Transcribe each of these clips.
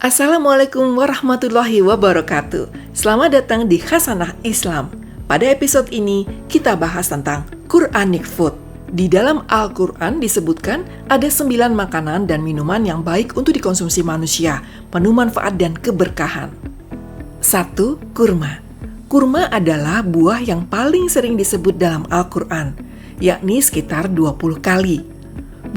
Assalamualaikum warahmatullahi wabarakatuh. Selamat datang di Khasanah Islam. Pada episode ini, kita bahas tentang Quranic Food. Di dalam Al-Quran disebutkan ada 9 makanan dan minuman yang baik untuk dikonsumsi manusia, penuh manfaat dan keberkahan. 1. Kurma. Kurma adalah buah yang paling sering disebut dalam Al-Quran, yakni sekitar 20 kali.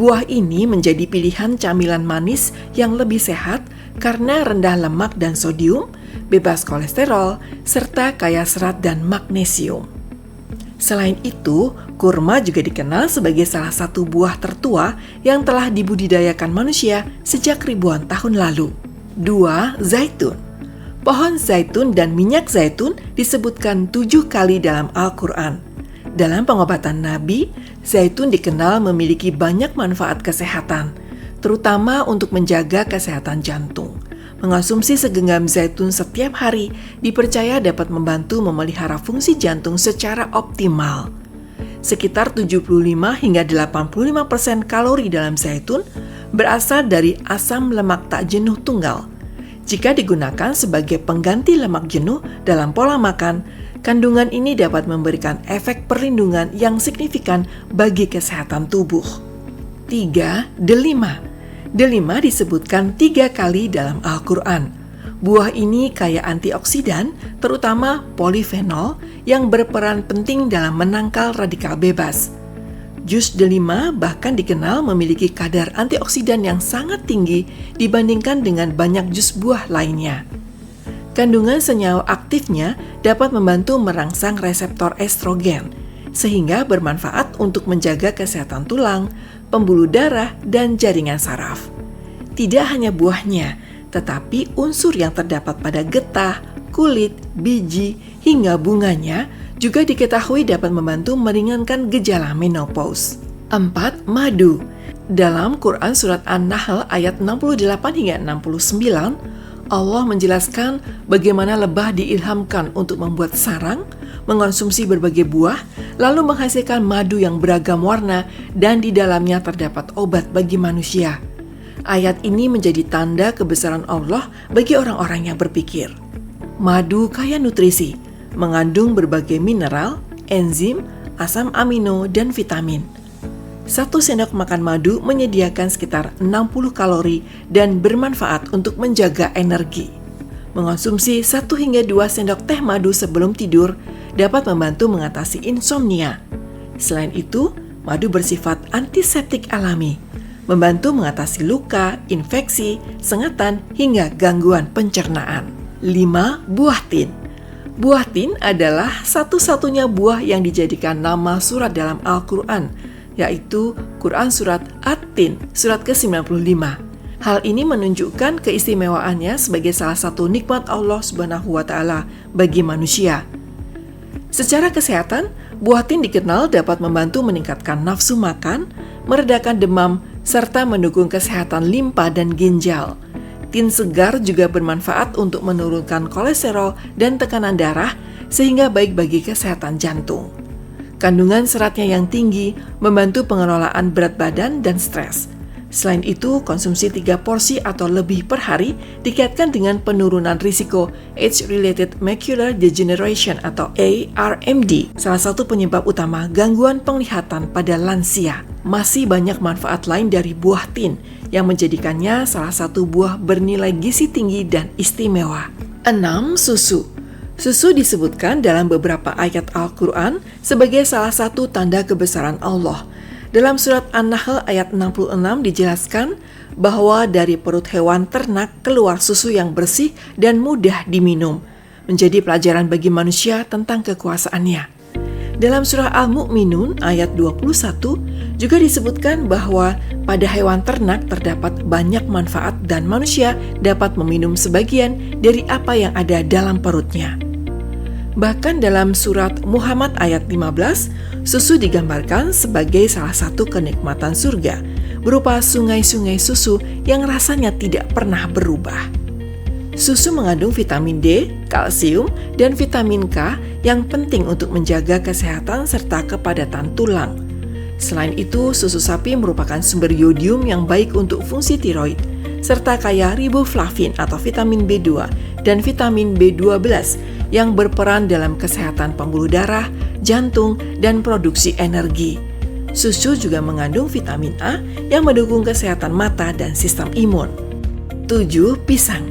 Buah ini menjadi pilihan camilan manis yang lebih sehat karena rendah lemak dan sodium, bebas kolesterol, serta kaya serat dan magnesium. Selain itu, kurma juga dikenal sebagai salah satu buah tertua yang telah dibudidayakan manusia sejak ribuan tahun lalu. 2. Zaitun. Pohon zaitun dan minyak zaitun disebutkan 7 kali dalam Al-Quran. Dalam pengobatan Nabi, zaitun dikenal memiliki banyak manfaat kesehatan, terutama untuk menjaga kesehatan jantung. Mengonsumsi segenggam zaitun setiap hari dipercaya dapat membantu memelihara fungsi jantung secara optimal. Sekitar 75 hingga 85% kalori dalam zaitun berasal dari asam lemak tak jenuh tunggal. Jika digunakan sebagai pengganti lemak jenuh dalam pola makan, kandungan ini dapat memberikan efek perlindungan yang signifikan bagi kesehatan tubuh. 3. Delima. Delima disebutkan 3 kali dalam Al-Quran. Buah ini kaya antioksidan, terutama polifenol, yang berperan penting dalam menangkal radikal bebas. Jus delima bahkan dikenal memiliki kadar antioksidan yang sangat tinggi dibandingkan dengan banyak jus buah lainnya. Kandungan senyawa aktifnya dapat membantu merangsang reseptor estrogen, sehingga bermanfaat untuk menjaga kesehatan tulang, pembuluh darah, dan jaringan saraf. Tidak hanya buahnya, tetapi unsur yang terdapat pada getah, kulit, biji, hingga bunganya juga diketahui dapat membantu meringankan gejala menopause. 4. Madu. Dalam Quran Surat An-Nahl ayat 68 hingga 69, Allah menjelaskan bagaimana lebah diilhamkan untuk membuat sarang, mengonsumsi berbagai buah, lalu menghasilkan madu yang beragam warna dan di dalamnya terdapat obat bagi manusia. Ayat ini menjadi tanda kebesaran Allah bagi orang-orang yang berpikir. Madu kaya nutrisi, mengandung berbagai mineral, enzim, asam amino, dan vitamin. 1 sendok makan madu menyediakan sekitar 60 kalori dan bermanfaat untuk menjaga energi. Mengonsumsi 1 hingga 2 sendok teh madu sebelum tidur dapat membantu mengatasi insomnia. Selain itu, madu bersifat antiseptik alami, membantu mengatasi luka, infeksi, sengatan, hingga gangguan pencernaan. 5. Buah tin. Buah tin adalah satu-satunya buah yang dijadikan nama surat dalam Al-Quran, yaitu Quran Surat At-Tin, surat ke-95. Hal ini menunjukkan keistimewaannya sebagai salah satu nikmat Allah Subhanahu wa Ta'ala bagi manusia. Secara kesehatan, buah tin dikenal dapat membantu meningkatkan nafsu makan, meredakan demam, serta mendukung kesehatan limpa dan ginjal. Tin segar juga bermanfaat untuk menurunkan kolesterol dan tekanan darah, sehingga baik bagi kesehatan jantung. Kandungan seratnya yang tinggi membantu pengelolaan berat badan dan stres. Selain itu, konsumsi 3 porsi atau lebih per hari dikaitkan dengan penurunan risiko Age-Related Macular Degeneration atau ARMD, salah satu penyebab utama gangguan penglihatan pada lansia. Masih banyak manfaat lain dari buah tin yang menjadikannya salah satu buah bernilai gizi tinggi dan istimewa. 6. Susu. Susu disebutkan dalam beberapa ayat Al-Quran sebagai salah satu tanda kebesaran Allah. Dalam surat An-Nahl ayat 66 dijelaskan bahwa dari perut hewan ternak keluar susu yang bersih dan mudah diminum, menjadi pelajaran bagi manusia tentang kekuasaannya. Dalam surah Al-Mu'minun ayat 21 juga disebutkan bahwa pada hewan ternak terdapat banyak manfaat dan manusia dapat meminum sebagian dari apa yang ada dalam perutnya. Bahkan dalam surat Muhammad ayat 15, susu digambarkan sebagai salah satu kenikmatan surga, berupa sungai-sungai susu yang rasanya tidak pernah berubah. Susu mengandung vitamin D, kalsium, dan vitamin K yang penting untuk menjaga kesehatan serta kepadatan tulang. Selain itu, susu sapi merupakan sumber yodium yang baik untuk fungsi tiroid, serta kaya riboflavin atau vitamin B2 dan vitamin B12 yang berperan dalam kesehatan pembuluh darah, jantung, dan produksi energi. Susu juga mengandung vitamin A yang mendukung kesehatan mata dan sistem imun. 7. Pisang.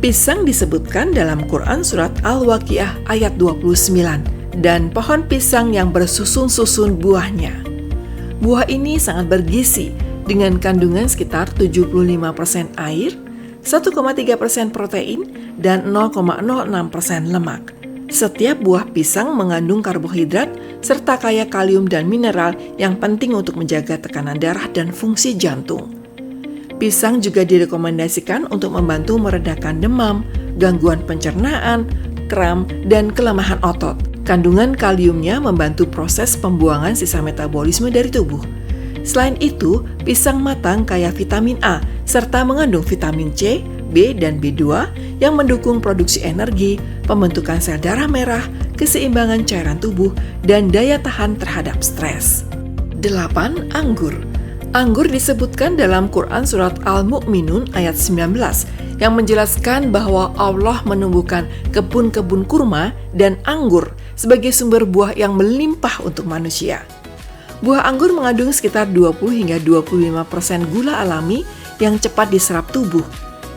Pisang disebutkan dalam Quran surat Al-Waqiah ayat 29 dan pohon pisang yang bersusun-susun buahnya. Buah ini sangat bergizi dengan kandungan sekitar 75% air, 1,3% protein, dan 0,06% lemak. Setiap buah pisang mengandung karbohidrat serta kaya kalium dan mineral yang penting untuk menjaga tekanan darah dan fungsi jantung. Pisang juga direkomendasikan untuk membantu meredakan demam, gangguan pencernaan, kram, dan kelemahan otot. Kandungan kaliumnya membantu proses pembuangan sisa metabolisme dari tubuh. Selain itu, pisang matang kaya vitamin A serta mengandung vitamin C, B, dan B2 yang mendukung produksi energi, pembentukan sel darah merah, keseimbangan cairan tubuh, dan daya tahan terhadap stres. 8. Anggur. Anggur disebutkan dalam Quran surat Al-Mu'minun ayat 19 yang menjelaskan bahwa Allah menumbuhkan kebun-kebun kurma dan anggur sebagai sumber buah yang melimpah untuk manusia. Buah anggur mengandung sekitar 20 hingga 25% gula alami yang cepat diserap tubuh,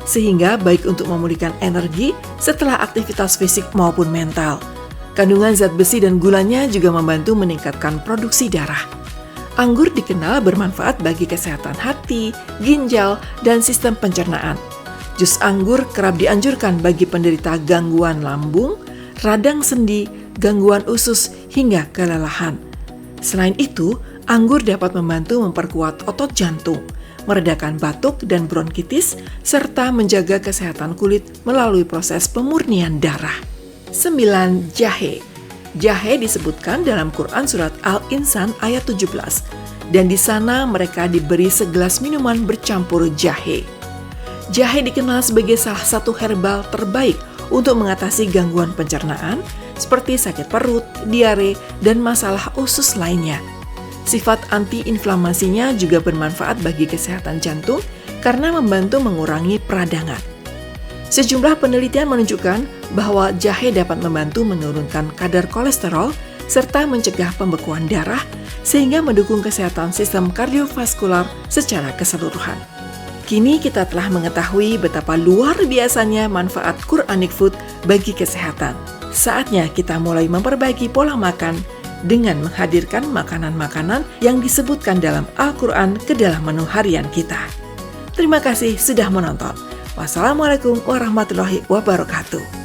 sehingga baik untuk memulihkan energi setelah aktivitas fisik maupun mental. Kandungan zat besi dan gulanya juga membantu meningkatkan produksi darah. Anggur dikenal bermanfaat bagi kesehatan hati, ginjal, dan sistem pencernaan. Jus anggur kerap dianjurkan bagi penderita gangguan lambung, radang sendi, gangguan usus, hingga kelelahan. Selain itu, anggur dapat membantu memperkuat otot jantung, meredakan batuk dan bronkitis, serta menjaga kesehatan kulit melalui proses pemurnian darah. 9. Jahe. Jahe disebutkan dalam Quran surat Al-Insan ayat 17, dan di sana mereka diberi segelas minuman bercampur jahe. Jahe dikenal sebagai salah satu herbal terbaik untuk mengatasi gangguan pencernaan seperti sakit perut, diare, dan masalah usus lainnya. Sifat antiinflamasinya juga bermanfaat bagi kesehatan jantung karena membantu mengurangi peradangan. Sejumlah penelitian menunjukkan bahwa jahe dapat membantu menurunkan kadar kolesterol serta mencegah pembekuan darah sehingga mendukung kesehatan sistem kardiovaskular secara keseluruhan. Kini kita telah mengetahui betapa luar biasanya manfaat Quranic Food bagi kesehatan. Saatnya kita mulai memperbaiki pola makan dengan menghadirkan makanan-makanan yang disebutkan dalam Al-Quran ke dalam menu harian kita. Terima kasih sudah menonton. Wassalamualaikum warahmatullahi wabarakatuh.